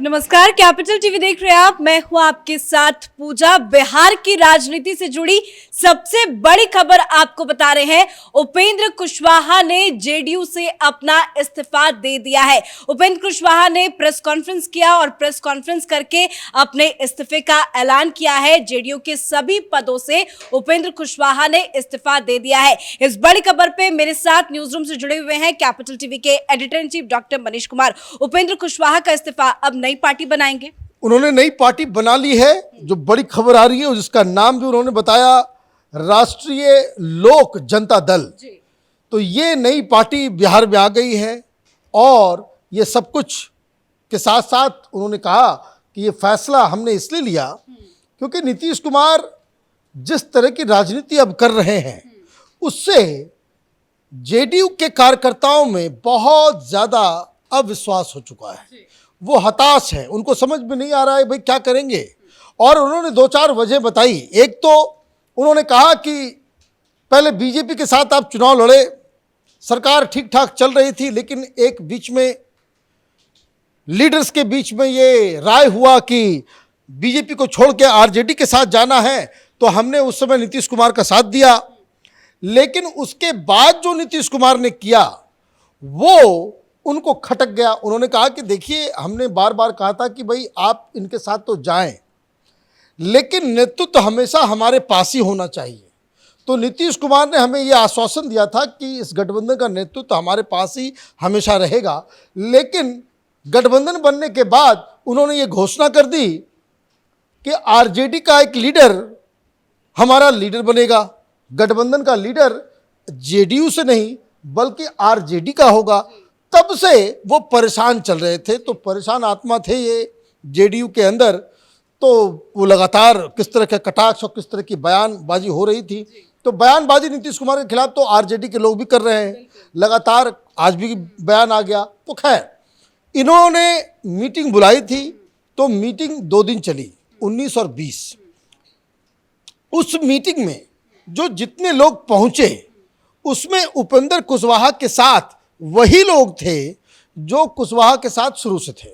नमस्कार, capital TV देख रहे हैं आप। मैं हूं आपके साथ पूजा। बिहार की राजनीति से जुड़ी सबसे बड़ी खबर आपको बता रहे हैं। उपेंद्र कुशवाहा ने जेडीयू से अपना इस्तीफा दे दिया है। उपेंद्र कुशवाहा ने प्रेस कॉन्फ्रेंस किया और प्रेस कॉन्फ्रेंस करके अपने इस्तीफे का ऐलान किया है। जेडीयू के सभी पदों से उपेंद्र कुशवाहा ने इस्तीफा दे दिया है। इस बड़ी खबर पे मेरे साथ न्यूज रूम से जुड़े हुए हैं कैपिटल टीवी के editor in chief doctor Manish Kumar. Upendra Kushwaha का इस्तीफा, अब नई पार्टी बनाएंगे? उन्होंने नई पार्टी बना ली है, जो बड़ी खबर आ रही है, जिसका नाम भी उन्होंने बताया राष्ट्रीय लोक जनता दल। तो ये नई पार्टी बिहार में आ गई है और ये सब कुछ के साथ साथ उन्होंने कहा कि ये फैसला हमने इसलिए लिया क्योंकि नीतीश कुमार जिस तरह की राजनीति अब कर रहे हैं उससे जेडीयू के कार्यकर्ताओं में बहुत ज़्यादा अविश्वास हो चुका है। वो हताश हैं, उनको समझ में नहीं आ रहा है भाई क्या करेंगे। और उन्होंने दो चार वजह बताई। एक तो उन्होंने कहा कि पहले बीजेपी के साथ आप चुनाव लड़े, सरकार ठीक ठाक चल रही थी, लेकिन एक बीच में लीडर्स के बीच में ये राय हुआ कि बीजेपी को छोड़ के आरजेडी के साथ जाना है, तो हमने उस समय नीतीश कुमार का साथ दिया। लेकिन उसके बाद जो नीतीश कुमार ने किया वो उनको खटक गया। उन्होंने कहा कि देखिए, हमने बार बार कहा था कि भाई आप इनके साथ तो जाएं, लेकिन नेतृत्व हमेशा हमारे पास ही होना चाहिए। तो नीतीश कुमार ने हमें यह आश्वासन दिया था कि इस गठबंधन का नेतृत्व हमारे पास ही हमेशा रहेगा। लेकिन गठबंधन बनने के बाद उन्होंने ये घोषणा कर दी कि आरजेडी का एक लीडर हमारा लीडर बनेगा। गठबंधन का लीडर जेडीयू से नहीं बल्कि आरजेडी का होगा। तब से वो परेशान चल रहे थे, तो परेशान आत्मा थे ये जेडीयू के अंदर। तो वो लगातार किस तरह के कटाक्ष और किस तरह की बयानबाजी हो रही थी। तो बयानबाजी नीतीश कुमार के खिलाफ तो आरजेडी के लोग भी कर रहे हैं लगातार। आज भी बयान आ गया। तो खैर, इन्होंने मीटिंग बुलाई थी, तो मीटिंग 2 दिन चली, 19 और 20। उस मीटिंग में जो जितने लोग पहुंचे उसमें उपेंद्र कुशवाहा के साथ वही लोग थे जो कुशवाहा के साथ शुरू से थे।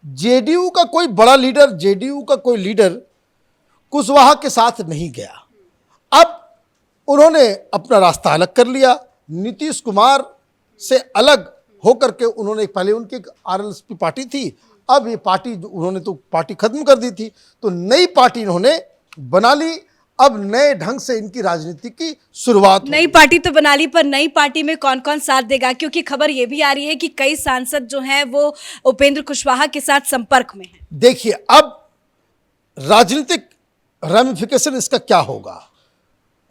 जेडीयू का कोई बड़ा लीडर, जेडीयू का कोई लीडर कुशवाहा के साथ नहीं गया। अब उन्होंने अपना रास्ता अलग कर लिया। नीतीश कुमार से अलग होकर के उन्होंने, पहले उनकी आरएलएसपी पार्टी थी, अब ये पार्टी उन्होंने तो पार्टी खत्म कर दी थी, तो नई पार्टी इन्होंने बना ली। अब नए ढंग से इनकी राजनीति की शुरुआत। नई पार्टी तो बना ली, पर नई पार्टी में कौन कौन साथ देगा? क्योंकि खबर ये भी आ रही है कि कई सांसद जो हैं वो उपेंद्र कुशवाहा के साथ संपर्क में हैं। देखिए, अब राजनीतिक रेमिफिकेशन इसका क्या होगा।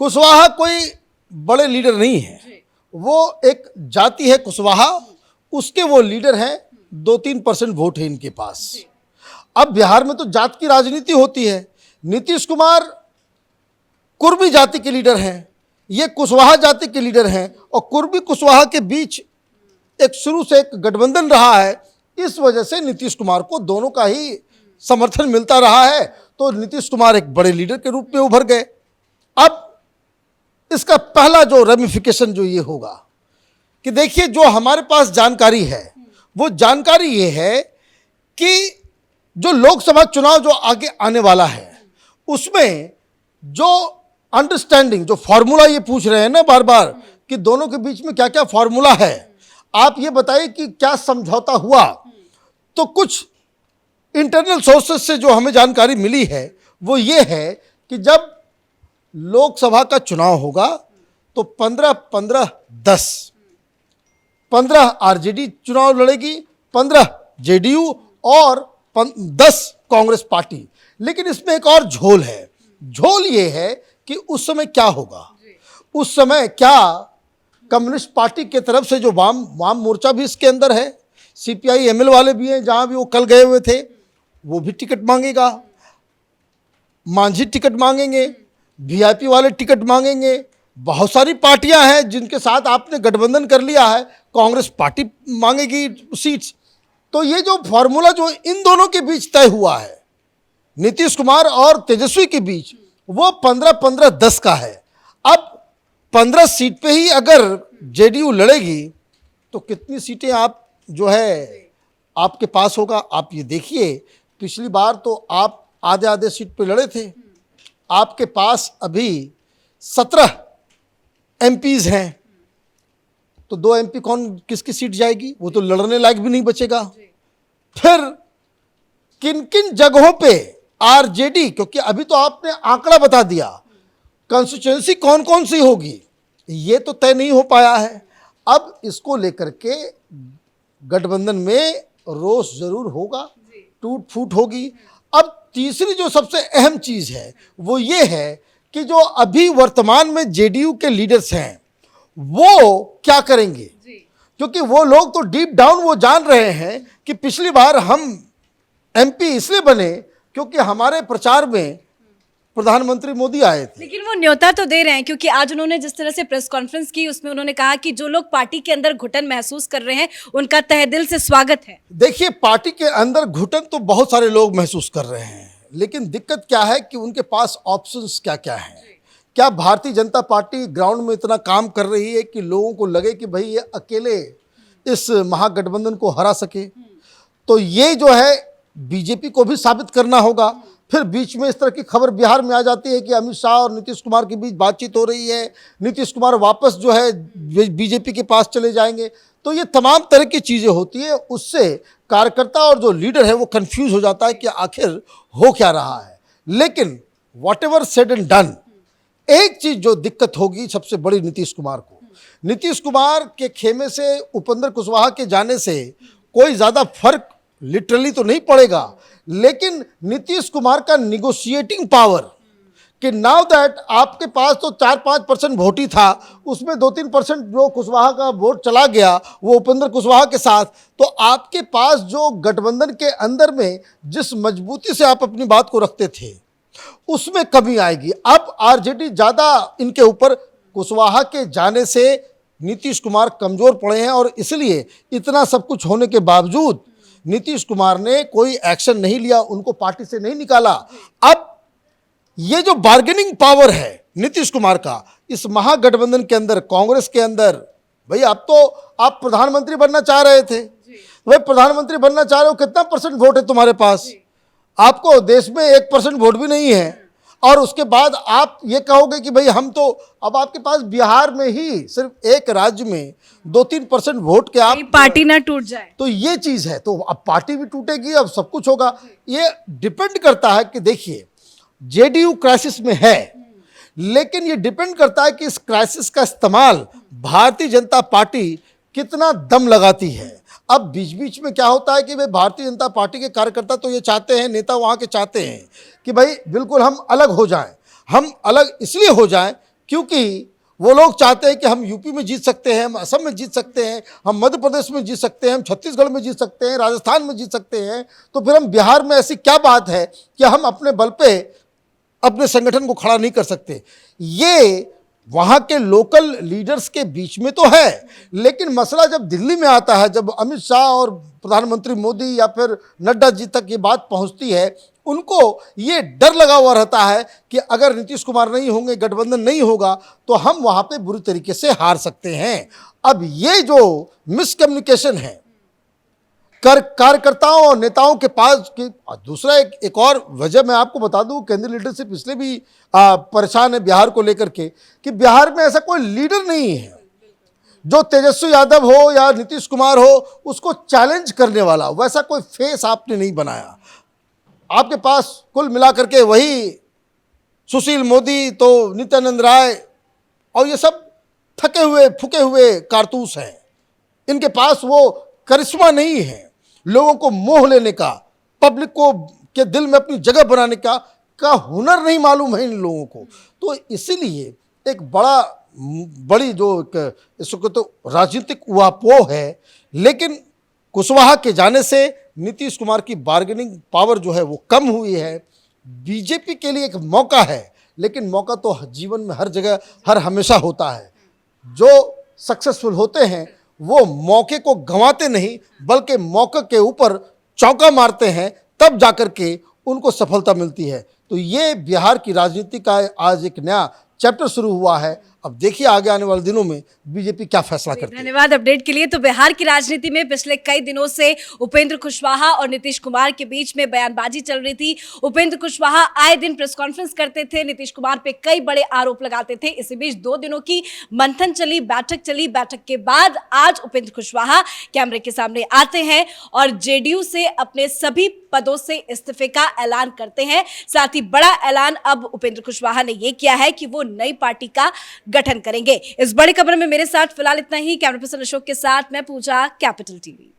कुशवाहा कोई बड़े लीडर नहीं है, वो एक जाति है कुशवाहा, उसके वो लीडर हैं। 2-3% वोट है इनके पास। अब बिहार में तो जात की राजनीति होती है। नीतीश कुमार कुर्मी जाति के लीडर हैं, ये कुशवाहा जाति के लीडर हैं, और कुर्मी कुशवाहा के बीच एक शुरू से एक गठबंधन रहा है। इस वजह से नीतीश कुमार को दोनों का ही समर्थन मिलता रहा है। तो नीतीश कुमार एक बड़े लीडर के रूप में उभर गए। अब इसका पहला जो रेमिफिकेशन जो ये होगा कि देखिए, जो हमारे पास जानकारी है वो जानकारी ये है कि जो लोकसभा चुनाव जो आगे आने वाला है उसमें जो अंडरस्टैंडिंग, जो फॉर्मूला ये पूछ रहे हैं ना बार बार कि दोनों के बीच में क्या क्या फॉर्मूला है, आप ये बताइए कि क्या समझौता हुआ। तो कुछ इंटरनल सोर्सेस से जो हमें जानकारी मिली है वो ये है कि जब लोकसभा का चुनाव होगा तो 15-15-10, 15 आरजेडी चुनाव लड़ेगी, 15 जेडीयू और 10 कांग्रेस पार्टी। लेकिन इसमें एक और झोल है। झोल ये है कि उस समय क्या होगा। उस समय क्या कम्युनिस्ट पार्टी के तरफ से जो वाम मोर्चा भी इसके अंदर है, सीपीआई एमएल वाले भी हैं, जहां भी वो कल गए हुए थे, वो भी टिकट मांगेगा। मांझी टिकट मांगेंगे, वीआईपी वाले टिकट मांगेंगे। बहुत सारी पार्टियां हैं जिनके साथ आपने गठबंधन कर लिया है। कांग्रेस पार्टी मांगेगी सीट्स। तो ये जो फॉर्मूला जो इन दोनों के बीच तय हुआ है, नीतीश कुमार और तेजस्वी के बीच, वो 15-15-10 का है। अब 15 सीट पे ही अगर जेडीयू लड़ेगी तो कितनी सीटें आप जो है आपके पास होगा। आप ये देखिए, पिछली बार तो आप आधे आधे सीट पे लड़े थे, आपके पास अभी 17 एमपीज हैं, तो 2 एमपी कौन किसकी सीट जाएगी, वो तो लड़ने लायक भी नहीं बचेगा। फिर किन किन जगहों पे आरजेडी, क्योंकि अभी तो आपने आंकड़ा बता दिया, कंस्टिट्यूएंसी कौन कौन सी होगी ये तो तय नहीं हो पाया है। अब इसको लेकर के गठबंधन में रोष जरूर होगा, टूट फूट होगी। अब तीसरी जो सबसे अहम चीज है वो ये है कि जो अभी वर्तमान में जेडीयू के लीडर्स हैं वो क्या करेंगे, क्योंकि वो लोग तो डीप डाउन वो जान रहे हैं कि पिछली बार हम एमपी इसलिए बने क्योंकि हमारे प्रचार में प्रधानमंत्री मोदी आए थे। लेकिन वो न्योता तो दे रहे हैं, क्योंकि आज उन्होंने जिस तरह से प्रेस कॉन्फ्रेंस की उसमें उन्होंने कहा कि जो लोग पार्टी के अंदर घुटन महसूस कर रहे हैं उनका तहे दिल से स्वागत है। देखिए, पार्टी के अंदर घुटन तो बहुत सारे लोग महसूस कर रहे हैं, लेकिन दिक्कत क्या है कि उनके पास ऑप्शंस क्या क्या हैं। क्या भारतीय जनता पार्टी ग्राउंड में इतना काम कर रही है कि लोगों को लगे कि भाई ये अकेले इस महागठबंधन को हरा सके? तो ये जो है बीजेपी को भी साबित करना होगा। फिर बीच में इस तरह की खबर बिहार में आ जाती है कि अमित शाह और नीतीश कुमार के बीच बातचीत हो रही है, नीतीश कुमार वापस जो है बीजेपी के पास चले जाएंगे। तो ये तमाम तरह की चीज़ें होती है, उससे कार्यकर्ता और जो लीडर है वो कंफ्यूज हो जाता है कि आखिर हो क्या रहा है। लेकिन what ever said and done, एक चीज़ जो दिक्कत होगी सबसे बड़ी नीतीश कुमार को, नीतीश कुमार के खेमे से उपेंद्र कुशवाहा के जाने से कोई ज़्यादा फर्क लिटरली तो नहीं पड़ेगा, लेकिन नीतीश कुमार का निगोशिएटिंग पावर कि नाउ दैट आपके पास तो 4-5% वोट ही था, उसमें 2-3% जो कुशवाहा का वोट चला गया वो उपेंद्र कुशवाहा के साथ, तो आपके पास जो गठबंधन के अंदर में जिस मजबूती से आप अपनी बात को रखते थे उसमें कमी आएगी। अब आरजेडी ज़्यादा इनके ऊपर, कुशवाहा के जाने से नीतीश कुमार कमज़ोर पड़े हैं और इसलिए इतना सब कुछ होने के बावजूद नीतीश कुमार ने कोई एक्शन नहीं लिया, उनको पार्टी से नहीं निकाला। अब ये जो बार्गेनिंग पावर है नीतीश कुमार का इस महागठबंधन के अंदर, कांग्रेस के अंदर, भाई अब तो आप प्रधानमंत्री बनना चाह रहे थे, भाई प्रधानमंत्री बनना चाह रहे हो, कितना % वोट है तुम्हारे पास? आपको देश में 1% वोट भी नहीं है, और उसके बाद आप ये कहोगे कि भाई हम तो, अब आपके पास बिहार में ही सिर्फ एक राज्य में 2-3% वोट के आप, पार्टी ना टूट जाए, तो ये चीज़ है। तो अब पार्टी भी टूटेगी, अब सब कुछ होगा। ये डिपेंड करता है कि देखिए जेडीयू क्राइसिस में है, लेकिन ये डिपेंड करता है कि इस क्राइसिस का इस्तेमाल भारतीय जनता पार्टी कितना दम लगाती है। अब बीच बीच में क्या होता है कि भाई भारतीय जनता पार्टी के कार्यकर्ता तो ये चाहते हैं, नेता वहाँ के चाहते हैं कि भाई बिल्कुल हम अलग हो जाएं। हम अलग इसलिए हो जाएं क्योंकि वो लोग चाहते हैं कि हम यूपी में जीत सकते हैं, हम असम में जीत सकते हैं, हम मध्य प्रदेश में जीत सकते हैं, हम छत्तीसगढ़ में जीत सकते हैं, राजस्थान में जीत सकते हैं, तो फिर हम बिहार में ऐसी क्या बात है कि हम अपने बल पे अपने संगठन को खड़ा नहीं कर सकते? ये वहाँ के लोकल लीडर्स के बीच में तो है, लेकिन मसला जब दिल्ली में आता है, जब अमित शाह और प्रधानमंत्री मोदी या फिर नड्डा जी तक ये बात पहुँचती है, उनको ये डर लगा हुआ रहता है कि अगर नीतीश कुमार नहीं होंगे, गठबंधन नहीं होगा, तो हम वहाँ पे बुरी तरीके से हार सकते हैं। अब ये जो मिसकम्युनिकेशन है कार्यकर्ताओं और नेताओं के पास की, दूसरा एक और वजह मैं आपको बता दूं, केंद्रीय लीडरशिप इसलिए भी परेशान है बिहार को लेकर के कि बिहार में ऐसा कोई लीडर नहीं है जो तेजस्वी यादव हो या नीतीश कुमार हो उसको चैलेंज करने वाला, वैसा कोई फेस आपने नहीं बनाया। आपके पास कुल मिलाकर के वही सुशील मोदी, तो नित्यानंद राय, और ये सब थके हुए फुके हुए कारतूस हैं। इनके पास वो करिश्मा नहीं है लोगों को मोह लेने का, पब्लिक को के दिल में अपनी जगह बनाने का हुनर नहीं मालूम है इन लोगों को। तो इसीलिए एक बड़ी जो इसको तो राजनीतिक उहापोह है, लेकिन कुशवाहा के जाने से नीतीश कुमार की बार्गेनिंग पावर जो है वो कम हुई है। बीजेपी के लिए एक मौका है, लेकिन मौका तो जीवन में हर जगह हर हमेशा होता है। जो सक्सेसफुल होते हैं वो मौके को गंवाते नहीं, बल्कि मौके के ऊपर चौका मारते हैं, तब जाकर के उनको सफलता मिलती है। तो ये बिहार की राजनीति का आज एक नया चैप्टर शुरू हुआ है। अब देखिए आगे आने वाले दिनों में बीजेपी क्या फैसला करती है। धन्यवाद अपडेट के लिए। तो बिहार की राजनीति में पिछले कई दिनों से उपेंद्र कुशवाहा और नीतीश कुमार के बीच में बयानबाजी चल रही थी। उपेंद्र कुशवाहा आए दिन प्रेस कॉन्फ्रेंस करते थे, नीतीश कुमार पे कई बड़े आरोप लगाते थे। इसी बीच 2 दिनों की मंथन चली, बैठक चली। बैठक के बाद आज उपेंद्र कुशवाहा कैमरे के सामने आते हैं और जेडीयू से अपने सभी पदों से इस्तीफे का ऐलान करते हैं। साथ ही बड़ा ऐलान अब उपेंद्र कुशवाहा ने यह किया है कि वो नई पार्टी का गठन करेंगे। इस बड़ी खबर में मेरे साथ फिलहाल इतना ही। कैमरा पर्सन अशोक के साथ मैं पूजा, कैपिटल टीवी।